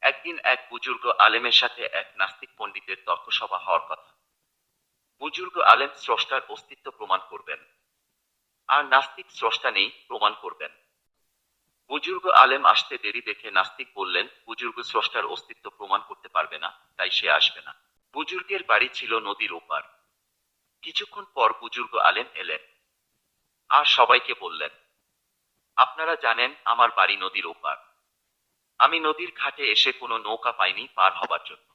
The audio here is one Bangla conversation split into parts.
একদিন এক বুজুর্গ আলেমের সাথে এক নাস্তিক পণ্ডিতের তর্কসভা হওয়ার কথা। বুজুর্গ আলেম স্রষ্টার অস্তিত্ব প্রমাণ করবেন, আর নাস্তিক স্রষ্টা নেই প্রমাণ করবেন। বুজুর্গ আলেম আসতে দেরি দেখে নাস্তিক বললেন, বুজুর্গ স্রষ্টার অস্তিত্ব প্রমাণ করতে পারবে না, তাই সে আসবে না। বুজুর্গের বাড়ি ছিল নদীর ওপার। কিছুক্ষণ পর বুজুর্গ আলেম এলেন, আর সবাইকে বললেন, আপনারা জানেন আমার বাড়ি নদীর ওপার। আমি নদীর ঘাটে এসে কোনো নৌকা পাইনি পার হবার জন্য।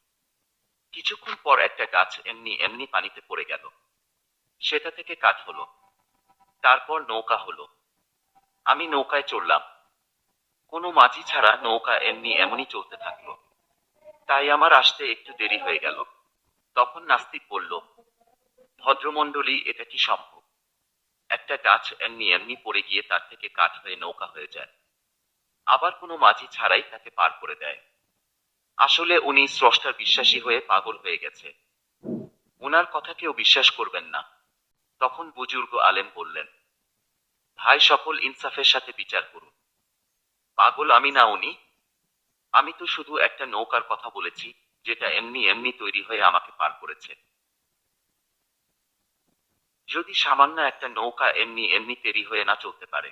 কিছুক্ষণ পর একটা গাছ এমনি এমনি পানিতে পড়ে গেল, সেটা থেকে কাঠ হলো, তারপর নৌকা হলো। আমি নৌকায় চড়লাম, কোনো মাঝি ছাড়া নৌকা এমনি এমনি চলতে থাকলো, তাই আমার আসতে একটু দেরি হয়ে গেল। তখন নাস্তিক বলল, ভদ্রমণ্ডলী, এটা কি সম্ভব? একটা গাছ এমনি এমনি পড়ে গিয়ে তার থেকে কাঠ হয়ে নৌকা হয়ে যায়, আবার কোনো মাঝি ছাড়াই তাকে পার করে দেয়। আসলে উনি স্রষ্টার বিশ্বাসী হয়ে পাগল হয়ে গেছে, উনার কথা কেউ বিশ্বাস করবেন না। তখন বুজুর্গ আলেম বললেন, ভাই সকল ইনসাফের সাথে বিচার করুন। পাগল আমি না উনি। আমি তো শুধু একটা নৌকার কথা বলেছি, যেটা এমনি এমনি তৈরি হয়ে আমাকে পার করেছে। যদি সামান্য একটা নৌকা এমনি এমনি তৈরি হয়ে না চলতে পারে,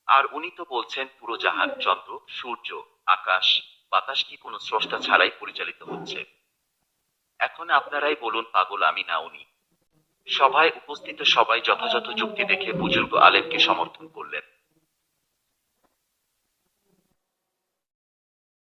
আর উনি তো বলছেন পুরো জাহান, চন্দ্র, সূর্য, আকাশ, বাতাস কি কোনো স্রষ্টা ছাড়াই পরিচালিত হচ্ছে। এখন আপনারাই বলুন, পাগল আমি না উনি। সভায় উপস্থিত সবাই যথাযথ যুক্তি দেখে বুজুর্গ আলেমকে সমর্থন করলেন।